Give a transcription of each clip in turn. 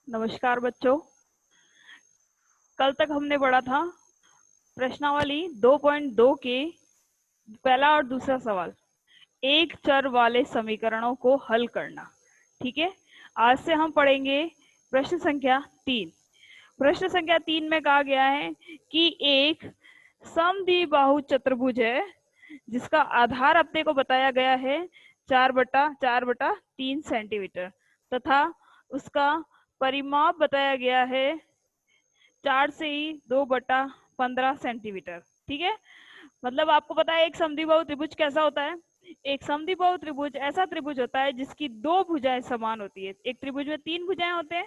नमस्कार बच्चों। कल तक हमने पढ़ा था प्रश्नावली 2.2 के पहला और दूसरा सवाल, एक चर वाले समीकरणों को हल करना। ठीक है, आज से हम पढ़ेंगे प्रश्न संख्या 3। प्रश्न संख्या 3 में कहा गया है कि एक समद्विबाहु चतुर्भुज है जिसका आधार अपने को बताया गया है 4/4/3 सेंटीमीटर तथा उसका परिमाप बताया गया है 4 से 2/15 सेंटीमीटर। ठीक है, मतलब आपको पता है एक समद्विबाहु त्रिभुज कैसा होता है। एक समद्विबाहु त्रिभुज ऐसा त्रिभुज होता है जिसकी दो भुजाएं समान होती है। एक त्रिभुज में तीन भुजाएं होते हैं,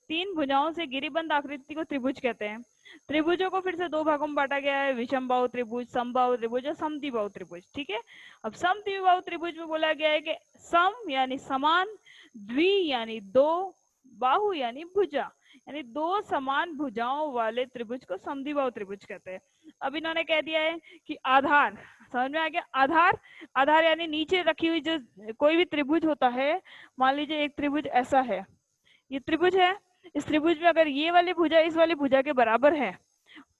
तीन भुजाओं से गिरिबंध आकृति को त्रिभुज कहते हैं। त्रिभुजों को फिर से दो भागों में बांटा गया है, विषमबाहु त्रिभुज, समबाहु त्रिभुज और समद्विबाहु त्रिभुज। ठीक है, अब समद्विबाहु त्रिभुज में बोला गया है कि सम यानी समान, द्वि यानी दो, बाहु यानी भुजा, यानी दो समान भुजाओं वाले त्रिभुज को समद्विबाहु त्रिभुज कहते हैं। अब इन्होंने कह दिया है कि आधार, समझ में आ गया। आधार, आधार यानी नीचे रखी हुई जो कोई भी त्रिभुज होता है, मान लीजिए एक त्रिभुज ऐसा है, ये त्रिभुज है, इस त्रिभुज में अगर ये वाली भुजा इस वाली भुजा के बराबर है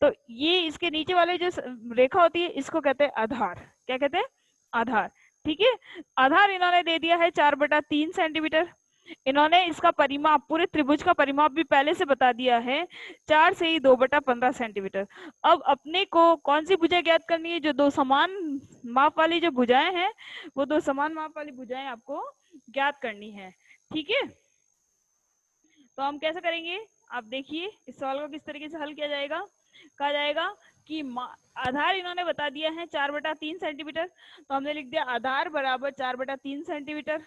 तो ये इसके नीचे वाले जो रेखा होती है इसको कहते हैं आधार। क्या कहते हैं? आधार। ठीक है, आधार इन्होंने दे दिया है 4/3 सेंटीमीटर। इन्होंने इसका परिमाप, पूरे त्रिभुज का परिमाप भी पहले से बता दिया है 4 से 2/15 सेंटीमीटर। अब अपने को कौन सी भुजा ज्ञात करनी है? जो दो समान माप वाली जो भुजाएं हैं, वो दो समान माप वाली भुजाएं आपको ज्ञात करनी है। ठीक है, तो हम कैसे करेंगे आप देखिए। इस सवाल को किस तरीके से हल किया जाएगा। कहा जाएगा कि आधार इन्होंने बता दिया है 4/3 सेंटीमीटर, तो हमने लिख दिया आधार बराबर 4/3 सेंटीमीटर।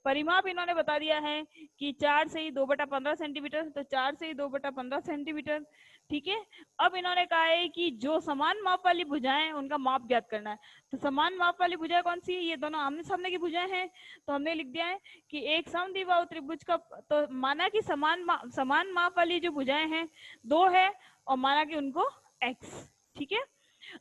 परिमाप इन्होंने बता दिया है कि 4 से 2/15 सेंटीमीटर, तो 4 से 2/15 सेंटीमीटर। ठीक है, अब इन्होंने कहा है कि जो समान माप वाली भुजाएं हैं उनका माप ज्ञात करना है। तो समान माप वाली भुजाएं कौन सी है? ये दोनों आमने सामने की भुजाएं हैं। तो हमने लिख दिया है कि एक समद्विबाहु त्रिभुज का, तो माना कि समान माप वाली जो भुजाएं हैं दो है और माना कि उनको x। ठीक है,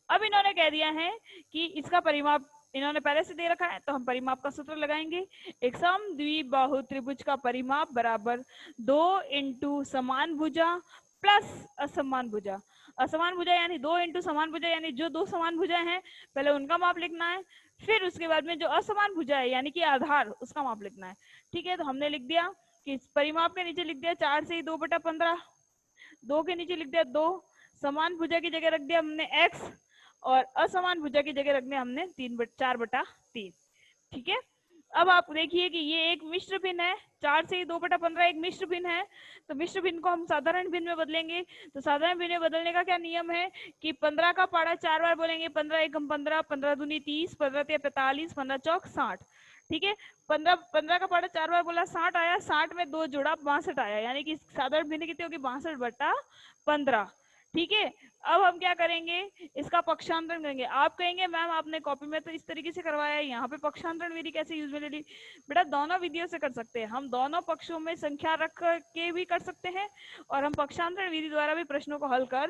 अब इन्होंने कह दिया है कि इसका परिमाप इन्होंने पहले से दे रखा है, तो हम परिमाप का सूत्र लगाएंगे। एक समद्विबाहु त्रिभुज का परिमाप बराबर 2 इंटू समान भुजा प्लस असमान भुजा। असमान भुजा यानी 2 इंटू समान भुजा, यानी जो दो समान भुजाएं हैं पहले उनका माप लिखना है, फिर उसके बाद में जो असमान भुजा है यानी कि आधार, उसका माप लिखना है। ठीक है, तो हमने लिख दिया कि परिमाप के नीचे लिख दिया 4 से 2/15, 2 के नीचे लिख दिया 2, समान भुजा की जगह रख दिया हमने x और असमान भुजा की जगह रख दिया हमने 4/3। ठीक है, अब आप देखिए कि ये एक मिश्र भिन्न है, 4 से 2/15 एक मिश्र भिन्न है। तो मिश्र भिन्न को हम साधारण भिन्न में बदलेंगे। तो साधारण भिन्न में बदलने का क्या नियम है कि 15 का पारा 4 बार बोलेंगे, 15 एकम 15, 15 दूनी 30, 15 तिया 45, 15 चौक 60। ठीक है, 15 का पारा 4 बार बोला, 60 आया, 60 में 2 जोड़ा 62 आया, यानी कि साधारण भिन्न कितनी होगी? 62/15। ठीक है, अब हम क्या करेंगे, इसका पक्षांतरण करेंगे। आप कहेंगे मैम आपने कॉपी में तो इस तरीके से करवाया है, यहाँ पे पक्षांतरण विधि कैसे यूज में ले ली? बेटा दोनों विधियों से कर सकते हैं हम, दोनों पक्षों में संख्या रख के भी कर सकते हैं और हम पक्षांतरण विधि द्वारा भी प्रश्नों को हल कर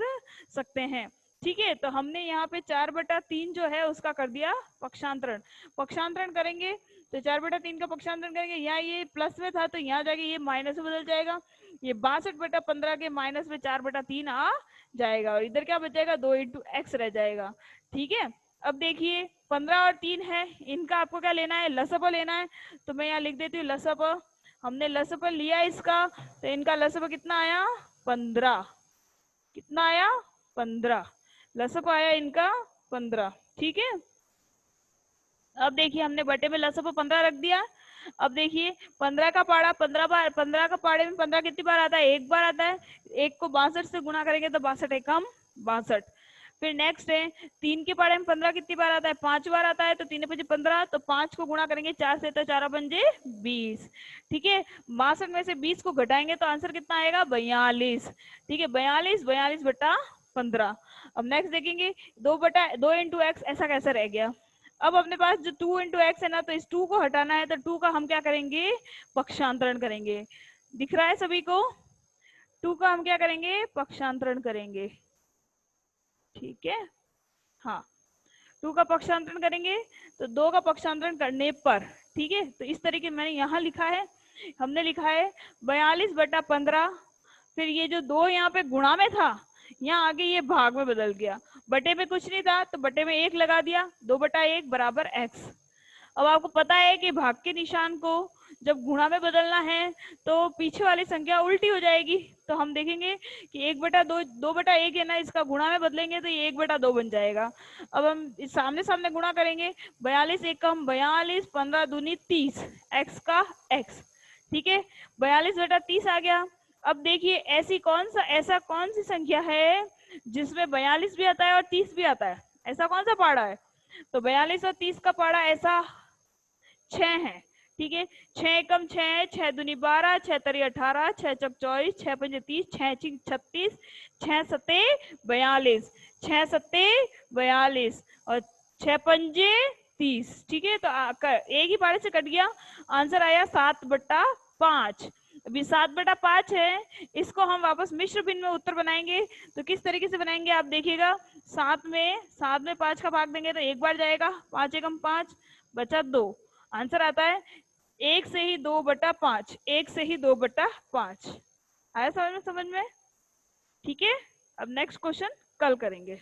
सकते हैं। ठीक है, तो हमने यहाँ पे 4/3 जो है उसका कर दिया पक्षांतरण। पक्षांतरण करेंगे तो 4/3 का पक्षांतरण करेंगे, यहाँ ये प्लस में था तो यहाँ जाके ये माइनस में बदल जाएगा, ये 62/15 के माइनस में 4/3 आ जाएगा और इधर क्या बचेगा? 2 इंटू एक्स रह जाएगा। ठीक है, अब देखिए 15 और 3 है, इनका आपको क्या लेना है? लसप लेना है। तो मैं यहाँ लिख देती हूँ लसप। हमने लसप लिया इसका, तो इनका लसप कितना आया? 15। कितना आया? 15। लसप आया इनका 15। ठीक है, अब देखिए हमने बटे में लसप 15 रख दिया। अब देखिए 15 का पाड़ा 15 बार, 15 का पाड़े में 15 कितनी बार आता है? एक बार आता है। एक को 62 से गुणा करेंगे तो 62 एकम 62। फिर नेक्स्ट है 3 के पाड़े में 15 कितनी बार आता है? 5 बार आता है। तो 3 5 15, तो 5 को गुणा करेंगे 4 से तो 4 पंजे 20। ठीक है, 62 में से 20 को घटाएंगे तो आंसर कितना आएगा? 42। ठीक है, 42/15। अब नेक्स्ट देखेंगे 2 इंटू एक्स ऐसा कैसे रह गया। अब अपने पास जो 2 इंटू एक्स है ना, तो इस 2 को हटाना है तो 2 का हम क्या करेंगे? पक्षांतरण करेंगे। दिख रहा है सभी को? 2 का हम क्या करेंगे? पक्षांतरण करेंगे। ठीक है, हाँ 2 का पक्षांतरण करेंगे तो 2 का पक्षांतरण करने पर, ठीक है, तो इस तरीके मैंने यहाँ लिखा है हमने लिखा है 42/15, फिर ये जो 2 यहाँ पे गुणा में था, यहाँ आगे ये भाग में बदल गया, बटे में कुछ नहीं था तो बटे में 1 लगा दिया, 2/1 बराबर x। अब आपको पता है कि भाग के निशान को जब गुणा में बदलना है तो पीछे वाली संख्या उल्टी हो जाएगी, तो हम देखेंगे कि 1/2 2/1 है ना, इसका गुणा में बदलेंगे तो ये 1/2 बन जाएगा। अब हम इस सामने सामने गुणा करेंगे, 42 एकम 42, 15 दूनी 30, x का x, ठीक है, 42/30 आ गया। अब देखिए ऐसा कौन सी संख्या है जिसमें 42 भी आता है और 30 भी आता है, ऐसा कौन सा पाड़ा है? तो 42 और 30 का पाड़ा ऐसा 6 है, ठीक है, 6 एकम 6 है, 6 दूनी 12, 6 तरी 18, 6 चक 24, 6 पंजे 30, 6 छिक 36, 6 सत्ते 42, 6 सत्ते 42 और 6 पंजे 30, ठीक है। तो एक ही पारे से कट गया, आंसर आया 7/5। अभी 7/5 है, इसको हम वापस मिश्र भिन्न में उत्तर बनाएंगे, तो किस तरीके से बनाएंगे आप देखिएगा। 7 में 5 का भाग देंगे तो एक बार जाएगा, 5 एकम 5, बचा 2, आंसर आता है 1 से ही 2/5, 1 से ही 2/5। आया समझ में? ठीक है, अब नेक्स्ट क्वेश्चन कल करेंगे।